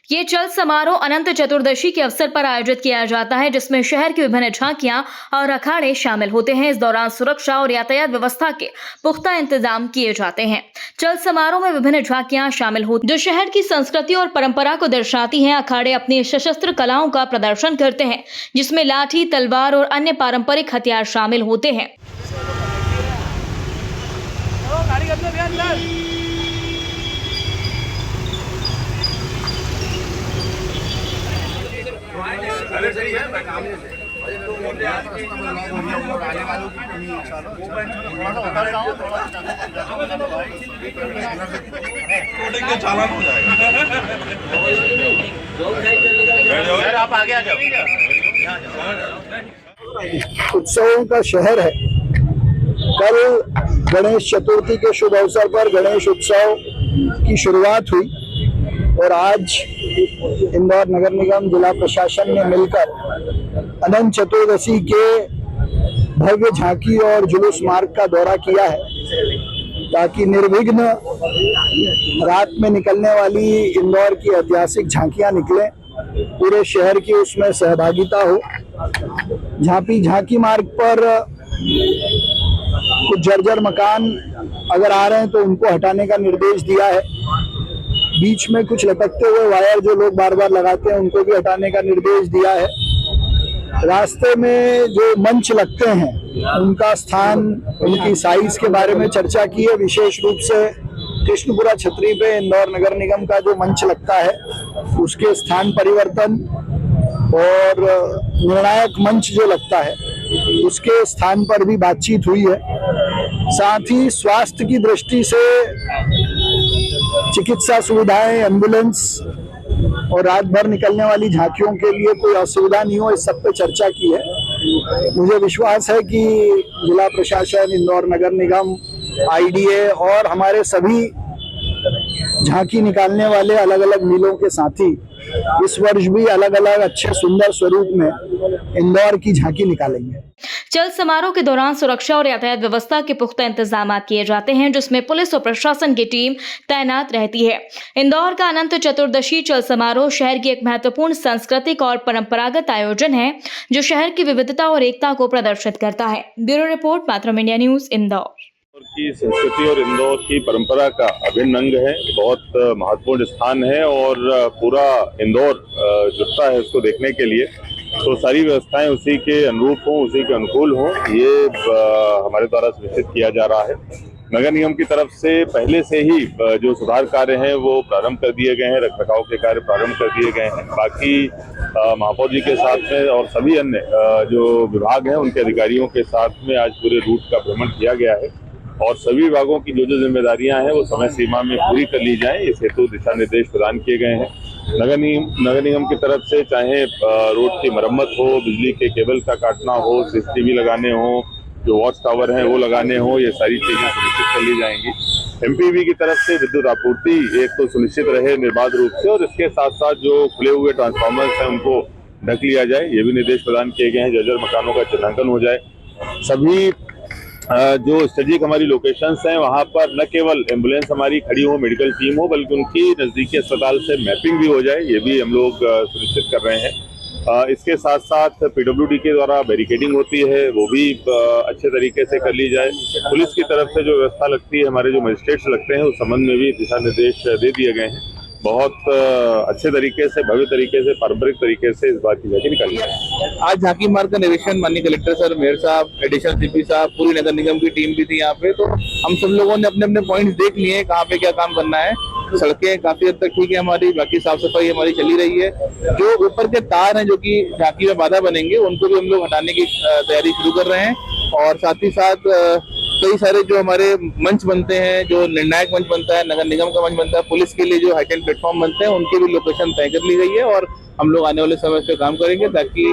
ये चल समारोह अनंत चतुर्दशी के अवसर पर आयोजित किया जाता है, जिसमें शहर की विभिन्न झांकियां और अखाड़े शामिल होते हैं। इस दौरान सुरक्षा और यातायात व्यवस्था के पुख्ता इंतजाम किए जाते हैं। चल समारोह में विभिन्न झांकियां शामिल होती जो शहर की संस्कृति और परंपरा को दर्शाती हैं। अखाड़े अपनी सशस्त्र कलाओं का प्रदर्शन करते हैं, जिसमें लाठी, तलवार और अन्य पारंपरिक हथियार शामिल होते हैं। चालान हो जाएगा। आप आगे आ जाओ। उत्सवों का शहर है। कल गणेश चतुर्थी के शुभ अवसर पर गणेश उत्सव की शुरुआत हुई और आज इंदौर नगर निगम जिला प्रशासन ने मिलकर अनंत चतुर्दशी के भव्य झांकी और जुलूस मार्ग का दौरा किया है, ताकि निर्विघ्न रात में निकलने वाली इंदौर की ऐतिहासिक झांकियां निकलें, पूरे शहर की उसमें सहभागिता हो। झांकी मार्ग पर कुछ जर्जर मकान अगर आ रहे हैं तो उनको हटाने का निर्देश दिया है। बीच में कुछ लटकते हुए वायर जो लोग बार बार लगाते हैं उनको भी हटाने का निर्देश दिया है। रास्ते में जो मंच लगते हैं उनका स्थान, उनकी साइज के बारे में चर्चा की है। विशेष रूप से कृष्णपुरा छतरी पे इंदौर नगर निगम का जो मंच लगता है उसके स्थान परिवर्तन और निर्णायक मंच जो लगता है उसके स्थान पर भी बातचीत हुई है। साथ ही स्वास्थ्य की दृष्टि से चिकित्सा सुविधाएं, एम्बुलेंस और रात भर निकलने वाली झांकियों के लिए कोई असुविधा नहीं हो, इस सब पे चर्चा की है। मुझे विश्वास है कि जिला प्रशासन, इंदौर नगर निगम, आईडीए और हमारे सभी झांकी निकालने वाले अलग अलग मिलों के साथी इस वर्ष भी अलग अलग अच्छे सुंदर स्वरूप में इंदौर की झांकी निकालेंगे। चल समारोह के दौरान सुरक्षा और यातायात व्यवस्था के पुख्ता इंतजाम किए जाते हैं, जिसमें पुलिस और प्रशासन की टीम तैनात रहती है। इंदौर का अनंत चतुर्दशी चल समारोह शहर की एक महत्वपूर्ण सांस्कृतिक और परंपरागत आयोजन है, जो शहर की विविधता और एकता को प्रदर्शित करता है। Bureau report, Matrum India news, Indore. की संस्कृति और इंदौर की परंपरा का अभिन्न अंग है, बहुत महत्वपूर्ण स्थान है और पूरा इंदौर जुटता है उसको देखने के लिए। तो सारी व्यवस्थाएं उसी के अनुरूप हों, उसी के अनुकूल हों, ये हमारे द्वारा सुनिश्चित किया जा रहा है। नगर निगम की तरफ से पहले से ही जो सुधार कार्य हैं वो प्रारंभ कर दिए गए हैं, रखरखाव के कार्य प्रारंभ कर दिए गए हैं। बाकी महापौर जी के साथ में और सभी अन्य जो विभाग हैं उनके अधिकारियों के साथ में आज पूरे रूट का भ्रमण किया गया है और सभी विभागों की जो जिम्मेदारियां हैं वो समय सीमा में पूरी कर ली जाएं, इस हेतु दिशा निर्देश प्रदान किए गए हैं। नगर निगम की तरफ से चाहे रोड की मरम्मत हो, बिजली के केबल का काटना हो, सीसीटीवी लगाने हो, जो वॉच टावर हैं वो लगाने हो, ये सारी चीजें सुनिश्चित कर ली जाएंगी। एमपीवी की तरफ से विद्युत आपूर्ति एक तो सुनिश्चित रहे निर्बाध रूप से, और इसके साथ साथ जो खुले हुए ट्रांसफार्मर्स हैं उनको ढक लिया जाए, ये भी निर्देश प्रदान किए गए हैं। जर्जर मकानों का चिन्हांकन हो जाए। सभी जो स्ट्रेटेजिक हमारी लोकेशंस हैं वहां पर न केवल एम्बुलेंस हमारी खड़ी हो, मेडिकल टीम हो, बल्कि उनकी नजदीकी अस्पताल से मैपिंग भी हो जाए, ये भी हम लोग सुनिश्चित कर रहे हैं। इसके साथ साथ पीडब्ल्यूडी के द्वारा बैरिकेडिंग होती है, वो भी अच्छे तरीके से कर ली जाए। पुलिस की तरफ से जो व्यवस्था लगती है, हमारे जो मजिस्ट्रेट्स लगते हैं, उस संबंध में भी दिशा निर्देश दे दिए गए हैं। बहुत अच्छे तरीके से, भव्य तरीके से, पारंपरिक तरीके से इस बात की झांकी निकाली है। आज झांकी मार्ग का निरीक्षण माननीय कलेक्टर सर, मेयर साहब, एडिशनल सीपी साहब, पूरी नगर निगम की टीम भी थी यहाँ पे। तो हम सब लोगों ने अपने अपने पॉइंट्स देख लिए, कहाँ पे क्या काम करना है। सड़कें काफी हद तक ठीक है हमारी, बाकी साफ सफाई हमारी चली रही है। जो ऊपर के तार हैं जो कि झांकी में बाधा बनेंगे, उनको भी हम लोग हटाने की तैयारी शुरू कर रहे हैं। और साथ ही साथ कई सारे जो हमारे मंच बनते हैं, जो निर्णायक मंच बनता है, नगर निगम का मंच बनता है, पुलिस के लिए जो हाईटेंट प्लेटफॉर्म बनते हैं, उनकी भी लोकेशन तय कर ली गई है और हम लोग आने वाले समय पे काम करेंगे, ताकि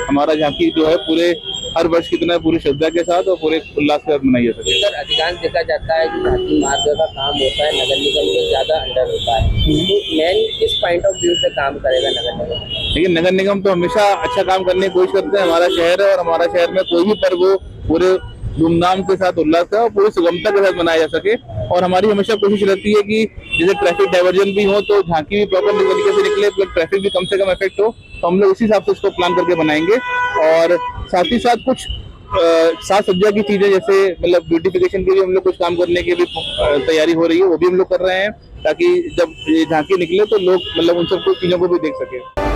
हमारा झांकी जो है पूरे हर वर्ष की तरह पूरी श्रद्धा के साथ और पूरे उल्लास के साथ मनाई जा सके। सर, अधिकांश देखा जाता है कि झांकी मार्ग का काम होता है नगर निगम के ज्यादा अंडर होता है, तो मेन किस पॉइंट ऑफ व्यू से काम करेगा नगर निगम? लेकिन नगर निगम तो हमेशा अच्छा काम करने की कोशिश करते हैं। हमारा शहर है और हमारा शहर में कोई भी पर्व हो पूरे धूमधाम के साथ, उल्लास और पूरी सुगमता के साथ मनाया जा सके, और हमारी हमेशा कोशिश रहती है कि जैसे ट्रैफिक डाइवर्जन भी हो तो झांकी भी प्रॉपर तरीके से निकले, तो ट्रैफिक भी कम से कम इफेक्ट हो, तो हम लोग इसी हिसाब से इसको प्लान करके बनाएंगे। और साथ ही साथ कुछ साज सज्जा की चीजें जैसे मतलब ब्यूटिफिकेशन के लिए हम लोग कुछ काम करने की भी तैयारी हो रही है, वो भी हम लोग कर रहे हैं, ताकि जब ये झांकी निकले तो लोग मतलब उन सब चीजों को भी देख सके।